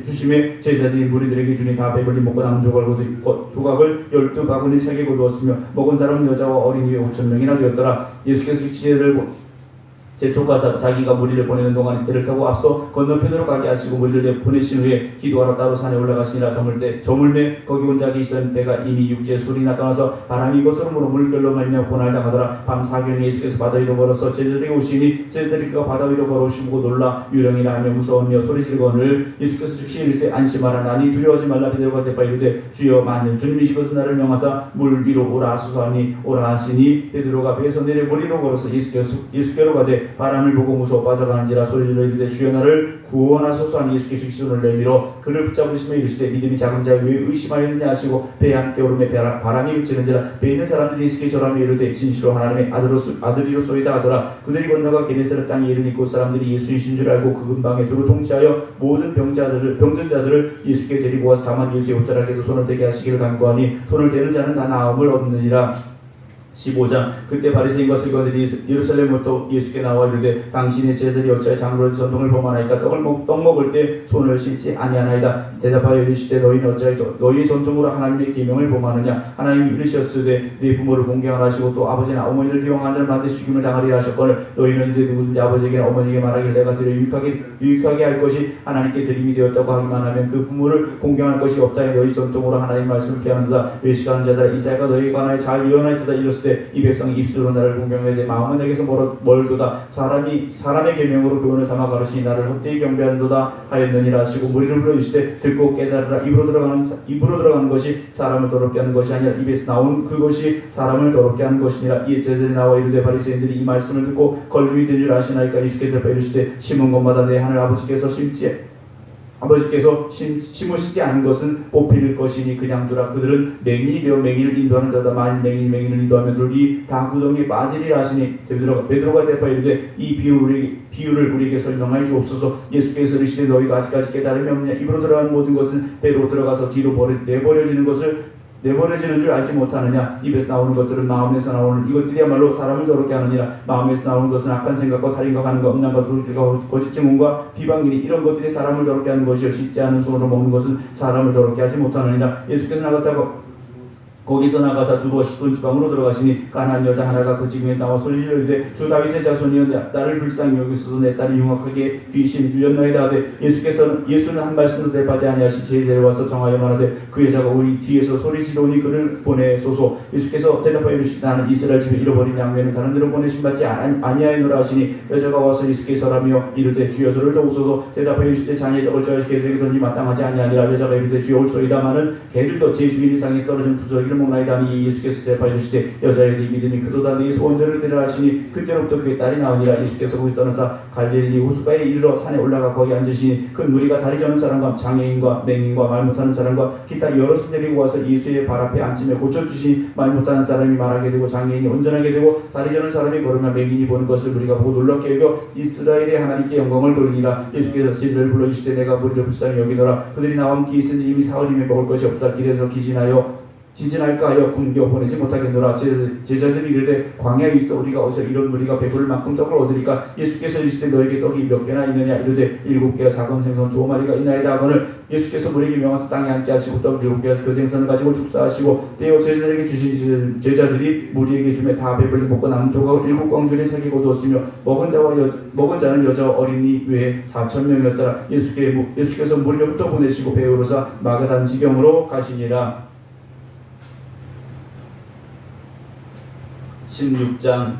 주심에 제자들이 무리들에게 주니 다 배불리 먹고 남은 조각을 12바구니 차게 거두었으며 먹은 사람은 여자와 어린이 5,000명이나 되었더라. 예수께서 지혜를 재촉하사 자기가 무리를 보내는 동안 배를 타고 앞서 건너편으로 가게 하시고 무리를 보내신 후에 기도하러 따로 산에 올라가시니라. 저물매 거기 혼자 계시던 배가 이미 육지에 술이나 떠나서 바람이 거스름으로 물결로 말미암아 고날당하더라. 밤 사경에 예수께서 바다 위로 걸어서 제자들에게 오시니 제자들이 그가 바다 위로 걸어오시고 놀라 유령이라 하며 무서워하며 소리지르거늘 예수께서 즉시 이르시되 안심하라 나니 두려워하지 말라. 베드로가 대답하여 이르되 주여 만일 주님이시고서 나를 명하사 물 위로 오라 하소서 하니 오라 하시니 베드로가 배에서 내려 무리로 걸어서 예수께로 가되 바람을 보고 무서워 빠져가는지라. 소리질러 이르되 주여 나를 구원하소서 하니 예수께서 손을 내밀어 그를 붙잡으시며 이르시되 믿음이 작은 자여 왜 의심하였느냐 하시고 배에 함께 오르매 바람이 그치는지라. 배에 있는 사람들이 예수께서 절하며 이르되 진실로 하나님의 아들이로소이다 하더라. 그들이 건너가 게네사렛 땅에 이르니 곧 사람들이 예수이신 줄 알고 그 근방에 두루 통치하여 모든 병든 자들을 예수께 데리고 와서 다만 예수의 옷자락에도 손을 대게 하시기를 간구하니 손을 대는 자는 다 나음을 얻느니라. 15장 그때 바리새인과 서기관들이 예루살렘부터 예수께 나와 이르되 당신의 제자들이 어찌하여 장로의 전통을 범하나이까 떡 먹을 때 손을 씻지 아니하나이다. 대답하여 이르시되 너희는 어찌하여 너희의 전통으로 하나님의 계명을 범하느냐. 하나님이 이르셨으되 네 부모를 공경하라 하시고 또 아버지나 어머니를 비방하는 자는 반드시 죽임을 당하리라 하셨거늘 너희는 이제 누구든지 아버지에게나 어머니에게 말하길 내가 드려 유익하게 할 것이 하나님께 드림이 되었다고 하기만 하면 그 부모를 공경할 것이 없다. 너희 전통으로 하나님의 말씀을 피하는도다. 외식하는 자들아 이사야가 너희에 관하여 잘 예언하였도다. 이르시되 이 백성이 입술로 나를 공경하되 마음은 내게서 멀도다. 사람의 계명으로 교훈을 삼아 가르치니 나를 헛되이 경배하는도다 하였느니라 하시고 무리를 불러 이르시되 듣고 깨달으라. 입으로 들어가는 것이 사람을 더럽게 하는 것이 아니라 입에서 나온 그것이 사람을 더럽게 하는 것이니라. 이에 제자들이 나와 이르되 바리새인들이 이 말씀을 듣고 걸림이 된 줄 아시나이까. 예수께서 대답하여 이르시되 심은 곳마다 내 하늘 아버지께서 심으시지 않은 것은 뽑힐 것이니 그냥 두라. 그들은 맹인이 되어 맹인을 인도하는 자다. 만일 맹인을 인도하면 둘이 다 구덩이에 빠지리라 하시니 베드로가 대답하여 이르되 이 비유를 우리에게 설명하여 주옵소서. 예수께서 이르시되 너희도 아직까지 깨달음이 없느냐. 입으로 들어가는 모든 것은 배로 들어가서 뒤로 내버려지는 줄 알지 못하느냐. 입에서 나오는 것들은 마음에서 나오는 이것들이야말로 사람을 더럽게 하느니라. 마음에서 나오는 것은 악한 생각과 살인과 간음과 음란과 도둑질과 거짓 증언과 비방이니 이런 것들이 사람을 더럽게 하는 것이요 씻지 않은 손으로 먹는 것은 사람을 더럽게 하지 못하느니라. 예수께서 거기서 나가사 두루 시돈 지방으로 들어가시니 가나안 여자 하나가 그 지경에 나와 소리질러 이르되 주 다윗의 자손이여 나를 불쌍히 여기소서. 내 딸이 흉악하게 귀신이 들렸나이다 하되 예수는 한 말씀도 대답하지 아니하시니 제자들이 와서 정하여 말하되 그 여자가 우리 뒤에서 소리지르오니 그를 보내소서. 예수께서 대답하여 이르시되 나는 이스라엘 집에 잃어버린 양면을 다른 데로 보내심 받지 아니하였노라 하시니 여자가 와서 예수께 절하며 이르되 주여 저를 도우소서. 대답하여 이르시되 자녀의 떡을 저희 개들에게 던지 마땅하지 아니하니라. 여자가 이르되 주여 올소이다마는 개들도 제 주인 이상에 떨어진 부서기를 먹나이다 하니 예수께서 대답하여 이르시되 여자의 네 믿음이 크도다. 네 소원대로 되리라 하시니 그때로부터 그의 딸이 나으니라. 예수께서 거기서 떠나사 갈릴리 호숫가에 이르러 산에 올라가 거기 앉으시니 큰 무리가 다리 저는 사람과 장애인과 맹인과 말 못하는 사람과 기타 여럿을 데리고 와서 예수의 발 앞에 앉히며 고쳐주시니 말 못하는 사람이 말하게 되고 장애인이 온전하게 되고 다리 저는 사람이 걸으며 맹인이 보는 것을 무리가 보고 놀랍게 여겨 이스라엘의 하나님께 영광을 돌리니라. 예수께서 제자들을 불러 이르시되 내가 무리를 불쌍히 여기노라. 그들이 나와 함께 있은지 이미 사흘이며 먹을 것이 없다. 길에서 기진하여 지진할까 하여 굶겨 보내지 못하겠노라. 제자들이 이르되 광야에 있어 우리가 어디서 이런 무리가 배부를 만큼 떡을 얻으리까. 예수께서 이르시되 너에게 떡이 몇 개나 있느냐. 이르되 7개와 작은 생선 2마리가 있나이다 하거늘 예수께서 무리에게 명하사 땅에 앉게 하시고 떡 7개와 그 생선을 가지고 축사하시고 떼어 제자들에게 주신 제자들이 무리에게 주매 다 배불리 먹고 남은 조각을 7광줄에 새기고 두었으며 먹은 자는 여자와 어린이 외에 4,000명이었더라. 예수께서 무리로부터 보내시고 배우로사 마가단 지경으로 가시니라. 16장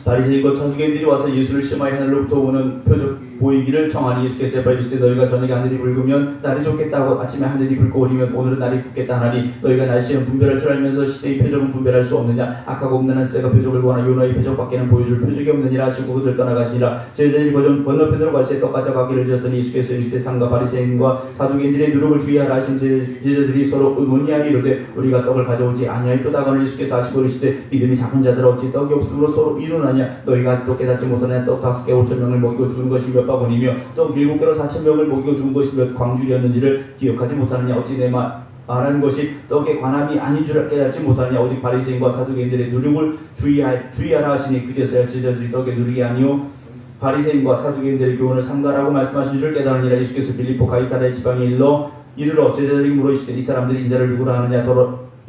바리새인과 사두개인들이 와서 예수를 심하게 하늘로부터 오는 표적 보이기를 청하니 예수께서 대답하여 이르시되 너희가 저녁에 하늘이 붉으면 날이 좋겠다 하고 아침에 하늘이 붉고 흐리면 오늘은 날이 굳겠다 하나니 너희가 날씨는 분별할 줄 알면서 시대의 표적은 분별할 수 없느냐. 악하고 없는 새가 표적을 구하나 요나의 표적밖에는 보여줄 표적이 없느니라 하시고 그들 떠나가시니라. 제자들이 건너편으로 갈새 떡가져 가기를 지었더니 예수께서 이르시되 상가 바리새인과 사두개인들의 누룩을 주의하라 하신 제자들이 서로 논의하여 이르되 우리가 떡을 가져오지 아니하였도다 하거늘 예수께서 하시고 이르시되 믿음이 작은 자들아 어찌 떡이 없으므로 서로 이론하냐. 너희가 아직도 깨닫지 못하느냐. 떡 5개 5,000명을 먹이고 죽은 것이 몇 바구니며 떡 7개로 4,000명을 먹이고 죽은 것이 몇 광줄이었는지를 기억하지 못하느냐. 어찌 내 말하는 것이 떡의 관함이 아닌 줄 깨닫지 못하느냐. 오직 바리새인과 사두개인들의 누룩을 주의하라 하시니 그제서야 제자들이 떡의 누룩이 아니요 바리새인과 사두개인들의 교훈을 삼가라고 말씀하신 줄 깨달으니라. 예수께서 빌립보 가이사랴 지방에 이르러 제자들에게 물으시되 이 사람들이 인자를 누구라 하느냐.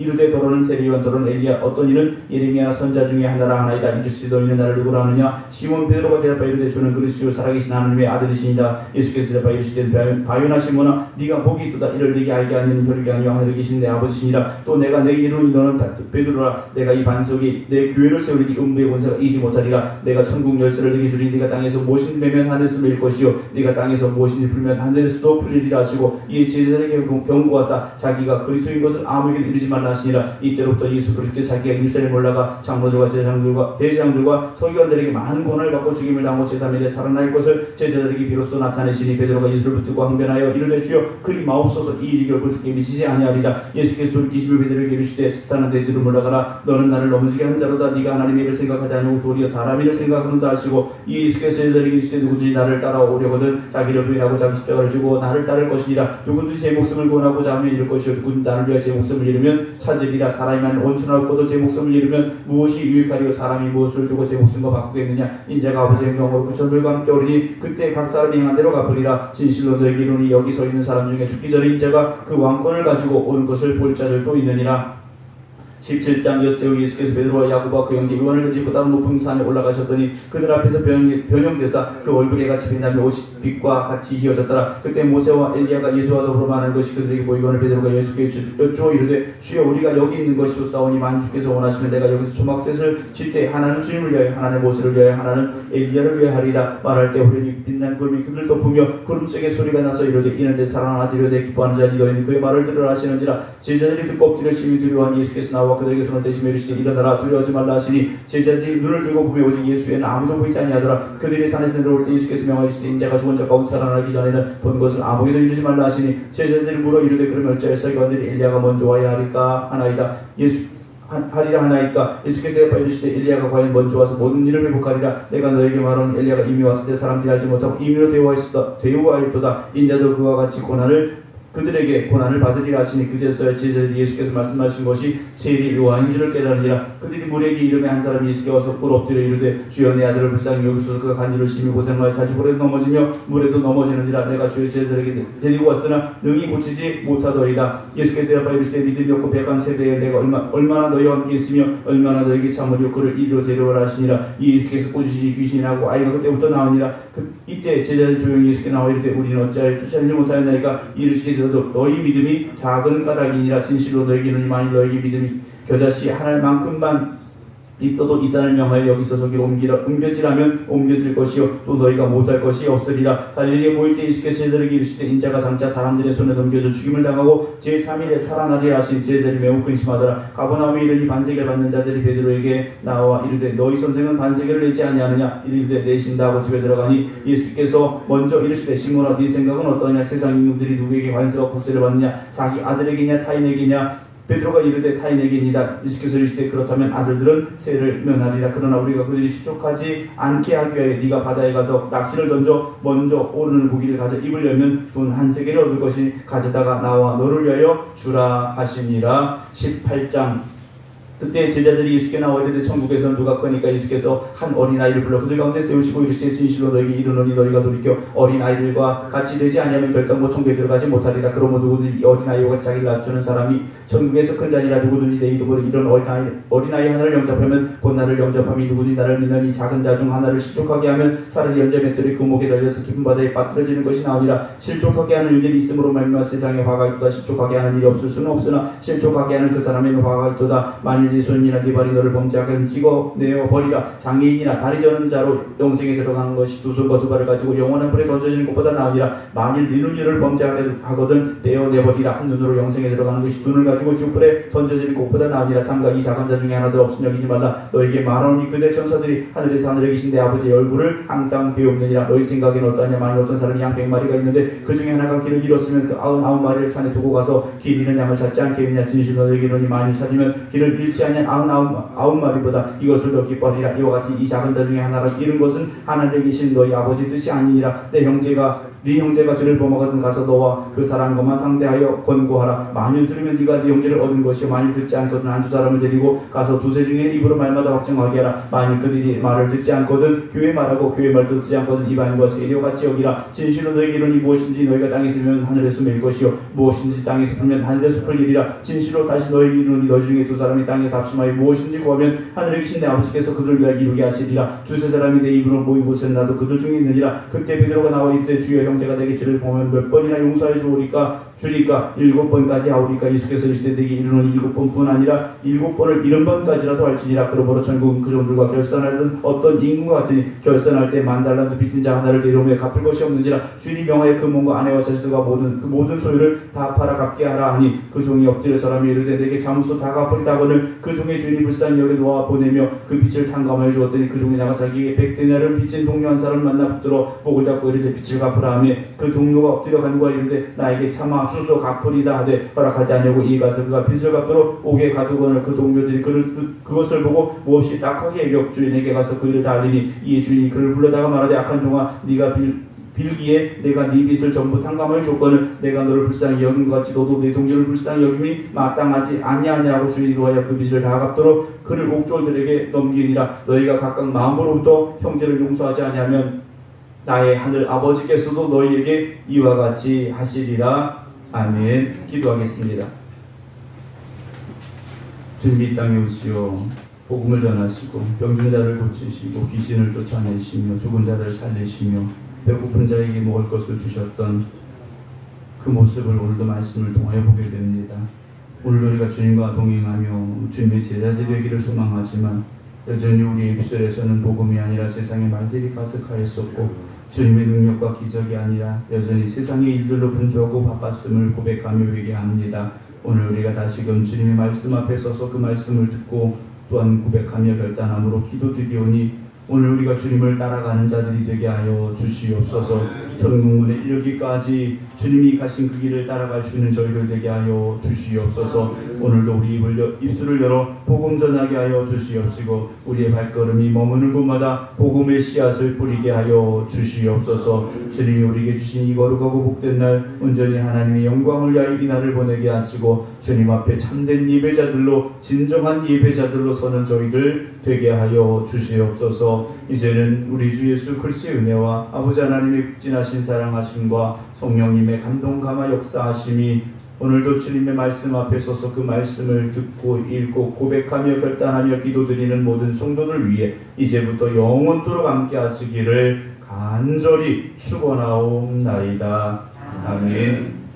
이르되 더러는 세리요한 더러는 엘리야 어떤 이는 예레미야 선자 중에 하나라 하나이다. 이르시되 너희는 나를 누구라 하느냐. 시몬 베드로가 대답하여 이르되 주는 그리스도 살아계신 하나님의 아들이시니라. 예수께서 대답하여 이르시되 바요나 시몬아 네가 복이 있도다. 이를 네게 알게 하는 혈육이 아니요 하늘에 계신 내 아버지시니라. 또 내가 내게 이르노니 너는 베드로라. 내가 이 반석이 내 교회를 세우리니 음부의 권세가 이기지 못하리라. 내가 천국 열쇠를 네게 주리니 네가 땅에서 무엇인지 매면 하늘에서 매일 것이요 네가 땅에서 무엇인지 풀면 하늘에서도 풀리리라 하시고 이에 제자들에게 경고하사 자기가 그리스도인 것을 아무에게도 이르지 말라 하시니라. 이때로부터 예수 그리스도께서 자기가 예루살렘에 올라가 장로들과 대제장들과 서기관들에게 많은 고난을 받고 죽임을 당하고 제3일에 살아날 것을 제자들에게 비로소 나타내시니 베드로가 예수를 붙들고 항변하여 이르되 주여 그리 마옵소서 이 일이 결코 죽게 미치지 아니하리라. 예수께서 돌이키시며 베드로에게 이르시되 사탄아 내 뒤로 물러가라. 너는 나를 넘어지게 하는 자로다. 네가 하나님의 일을 생각하지 아니하고 도리어 사람의 일을 생각하는다 하시고 이 예수께서 제자들에게 이르시되 누구든지 나를 따라오려거든 자기를 부인하고 자기 십자가를 지고 나를 따를 것이니라. 누구든지 제 목숨을 구원하고자 하면 잃을 것이요 누구든지 나를 위하여 제 목숨을 잃으면 찾으리라. 사람이만 온천을 얻고도 제 목숨을 잃으면 무엇이 유익하리요. 사람이 무엇을 주고 제 목숨과 바꾸겠느냐. 인자가 아버지의 영광으로 구천들과 함께 오리니 그때 각 사람이 행한 대로 갚으리라. 진실로 너에게 이르노니 여기 서 있는 사람 중에 죽기 전에 인자가 그 왕권을 가지고 온 것을 볼 자들도 있느니라. 17장 엿새우 예수께서 베드로와 야고보와 그 형제 요한을 데리고 다른 높은 산에 올라가셨더니 그들 앞에서 변형되사 그 얼굴에 같이 빛나며 옷이 빛과 같이 희어졌더라. 그때 모세와 엘리야가 예수와 더불어 말하는 것이 그들에게 보이거늘 베드로가 예수께 여쭈어 이르되 주여 우리가 여기 있는 것이 좋사오니 만일 주께서 원하시면 내가 여기서 초막셋을 칠 때 하나는 주님을 위하여 하나는 모세를 위하여 하나는 엘리야를 위하여 하리이다. 말할 때 호련히 빛난 구름이 그들 덮으며 구름 속에 소리가 나서 이르되 이는 내 사랑하는 아들이오되 기뻐하는 자니 너희는 그의 말을 들으라 하시는지라. 제자들이 듣고 엎드려 심히 두려워하니 예수께서 나와 그들에게 손을 대시며 이르시되 일어나라 두려워하지 말라 하시니 제자들이 눈을 들고 보며 오직 예수 외에는 아무도 보이지 아니하더라. 그들이 산에서 내려올 때 예수께서 명하시되 인자가 죽은 자 가운데 살아나기 전에는 본 것을 아무에게도 이르지 말라 하시니 제자들이 물어 이르되 그러면 어찌하여 서기관들이 엘리야가 먼저 와야 하리까 하나이다. 하리라 하나이까. 예수께서 대답하여 이르시되 엘리야가 과연 먼저 와서 모든 일을 회복하리라. 내가 너에게 말하는 엘리야가 이미 왔을 때 사람들이 알지 못하고 임의로 대우하였도다. 인자도 그와 같이 그들에게 고난을 받으리라 하시니 그제서야 제자들이 예수께서 말씀하신 것이 세례 요한인 줄을 깨달으니라. 그들이 무리에게 이름에 한 사람이 예수께 와서 꿇어 엎드려 이르되 주여 내 아들을 불쌍히 여기소서. 그가 간질을 심히 고생하여 자주 고래도 넘어지며 물에도 넘어지느니라. 내가 주의 제자들에게 데리고 왔으나 능히 고치지 못하더이다. 예수께서 대답하여 이르시되 믿음이 없고 배간 세대에 내가 얼마나 너희와 함께 있으며 얼마나 너희에게 참으리요. 그를 이리로 데려오라 하시니라. 이 예수께서 꾸짖으니 귀신이 나고 아이가 그때부터 나으니라. 이때 제자들이 조용히 예수께 나와 이르되 우리는 어찌하여 쫓아내지 못하였나이까. 이르시되 너희 믿음이 작은 까닭이니라. 진실로 너에게 이르노니 만일 너에게 믿음이 겨자씨 하나만큼만 있어도 이 산을 명하여 여기서 저기로 옮겨지라면 옮겨질 것이요 또 너희가 못할 것이 없으리라. 갈릴리에 모일 때 예수께서 제자들에게 이르시되 인자가 장차 사람들의 손에 넘겨져 죽임을 당하고 제3일에 살아나리라 하신 제자들이 매우 근심하더라. 가버나움에 이르니 반세계를 받는 자들이 베드로에게 나와 이르되 너희 선생은 반세계를 내지 아니하느냐. 이르되 내신다 하고 집에 들어가니 예수께서 먼저 이르시되 시몬아 네 생각은 어떠냐. 세상 임금들이 누구에게 관세와 국세를 받느냐. 자기 아들에게냐 타인에게냐. 베드로가 이르되 타인에게니이다. 예수께서 이르시되 그렇다면 아들들은 세를 면하리라. 그러나 우리가 그들이 실족하지 않게 하기 위하여 네가 바다에 가서 낚시를 던져 먼저 오르는 고기를 가져 입을 열면 돈 한 세겔을 얻을 것이 가져다가 나와 너를 위하여 주라 하시니라. 18장. 그때 제자들이 예수께 나와 이르되 천국에서는 누가 크니까 예수께서 한 어린아이를 불러 그들 가운데 세우시고 이르시되 진실로 너에게 이르노니 너희가 돌이켜 어린아이들과 같이 되지 아니하면 결단코 천국에 들어가지 못하리라. 그러므로 누구든지 어린아이와 같이 자기를 낮추는 사람이 천국에서 큰 자니라. 누구든지 내 이름으로 이런 어린아이 하나를 영접하면 곧 나를 영접함이 누구든지 나를 믿는 이 작은 자 중 하나를 실족하게 하면 차라리 연자 맷돌이 그 목에 달려서 깊은 바다에 빠뜨려지는 것이 나으니라. 실족하게 하는 일들이 있으므로 말미암아 세상에 화가 있도다. 실족하게 하는 일이 없을 수는 없으나 실족하게 하는 그 사람에는 화가 있도다. 만일 네 손이나 네 발이 너를 범죄하게 찍어내어 버리라. 장애인이나 다리 저는 자로 영생에 들어가는 것이 두 손과 두 발을 가지고 영원한 불에 던져지는 것보다 나으니라. 만일 네 눈이 너를 범죄하게 하거든 떼어내버리라. 한 눈으로 영생에 들어가는 것이 두 눈을 가지고 지옥불에 던져지는 것보다 나으니라. 삼가 이 작은 자 중에 하나도 없음 여기지 말라. 너에게 말하노니 그대 천사들이 하늘에서 하늘에 계신 내 아버지의 얼굴을 항상 배웁느니라. 너희 생각에는 어떠하냐. 만일 어떤 사람이 양 100마리가 있는데 그 중에 하나가 길을 잃었으면 그 99마리를 산에 두고 가서 길 잃은 양을 찾지 않겠느냐. 진실로 너에게 이르노니 만일 찾으면 길을 잃지 아니한 99마리보다 이것을 더 기뻐하리라. 이와 같이 이 작은 자 중에 하나가 잃은 것은 하늘에 계신 너희 아버지 뜻이 아니니라. 네 형제가 죄를 범하거든 가서 너와 그 사람과만 상대하여 권고하라. 만일 들으면 네가 네 형제를 얻은 것이요 만일 듣지 않거든 한 두 사람을 데리고 가서 두세 중에 입으로 말마다 확정하게 하라. 만일 그들이 말을 듣지 않거든 교회 말하고 교회 말도 듣지 않거든 이방인과 세리와 같이 여기라. 진실로 너에게 이르니 무엇인지 너희가 땅에 있으면 하늘에서 매일 것이요 무엇인지 땅에서 풀면 하늘에서 풀 일이라. 진실로 다시 너에게 이르니 너희 중에 두 사람이 땅에서 합심하여 무엇인지 구하면 하늘에 계신 내 아버지께서 그들을 위하여 이루게 하시리라. 두세 사람이 내 입으로 모인 곳에 나도 그들 중에 있느니라. 그때 베드로가 나와 이르되 주여 형제가 내게 죄를 범하면 몇 번이나 용서해 주리까 7번까지 하오리까. 예수께서 이르시되 내게 이르노니 7번뿐 아니라 7번을 70번까지라도 할지니라. 그러므로 천국은 그 종들과 결산하던 어떤 임금과 같으니 결산할 때 10,000달란트 빚진 자 하나를 데려오며 갚을 것이 없는지라. 주인이 명하여 그 몸과 아내와 자식들과 모든 소유를 다 팔아 갚게 하라 하니 그 종이 엎드려 절하며 이르되 내게 잠수 다 갚으리다 하거늘 그 종의 주인이 불쌍히 여겨 놓아 보내며 그 빚을 탕감하여 주었더니 그 종이 나가 자기에게 100데나리를 빚진 동료 한 사람을 만나 붙들어 목을 잡고 이르되 빚을 갚으라 하며 그 동료가 엎드려 간구하 이르되 나에게 참아 주소 갚으리다 하되 허락하지 아니하고 이에 가서 그가 빚을 갚도록 옥에 가두거늘 그 동료들이 그것을 보고 몹시 딱하게 여겨 주인에게 가서 그 일을 다 알리니 이에 주인이 그를 불러다가 말하되 악한 종아 네가 빌기에 내가 네 빚을 전부 탕감하여 줬거늘 내가 너를 불쌍히 여긴 것 같이 너도 내 동료를 불쌍히 여김이 마땅하지 아니하냐고 주인이 노하여 그 빚을 다 갚도록 그를 옥졸들에게 넘기니라. 너희가 각각 마음으로부터 형제를 용서하지 아니하면 나의 하늘 아버지께서도 너희에게 이와 같이 하시리라. 아멘. 기도하겠습니다. 주님 이 땅에 오시오 복음을 전하시고 병든 자를 고치시고 귀신을 쫓아내시며 죽은 자를 살리시며 배고픈 자에게 먹을 것을 주셨던 그 모습을 오늘도 말씀을 통하여 보게 됩니다. 오늘 우리가 주님과 동행하며 주님의 제자들이 되기를 소망하지만 여전히 우리의 입술에서는 복음이 아니라 세상의 말들이 가득하였었고 주님의 능력과 기적이 아니라 여전히 세상의 일들로 분주하고 바빴음을 고백하며 회개합니다. 오늘 우리가 다시금 주님의 말씀 앞에 서서 그 말씀을 듣고 또한 고백하며 결단함으로 기도드리오니 오늘 우리가 주님을 따라가는 자들이 되게 하여 주시옵소서. 천국문에 이르기까지 주님이 가신 그 길을 따라갈 수 있는 저희를 되게 하여 주시옵소서. 오늘도 우리 입술을 열어 복음 전하게 하여 주시옵시고 우리의 발걸음이 머무는 곳마다 복음의 씨앗을 뿌리게 하여 주시옵소서. 주님이 우리에게 주신 이 거룩하고 복된 날 온전히 하나님의 영광을 위하여 이 날을 보내게 하시고 주님 앞에 참된 예배자들로 진정한 예배자들로 서는 저희들 되게 하여 주시옵소서. 이제는 우리 주 예수 그리스도의 은혜와 아버지 하나님의 극진하신 사랑하심과 성령님의 감동 감화 역사하심이 오늘도 주님의 말씀 앞에 서서 그 말씀을 듣고 읽고 고백하며 결단하며 기도드리는 모든 성도들 위해 이제부터 영원토록 함께 하시기를 간절히 축원하옵나이다. 아멘.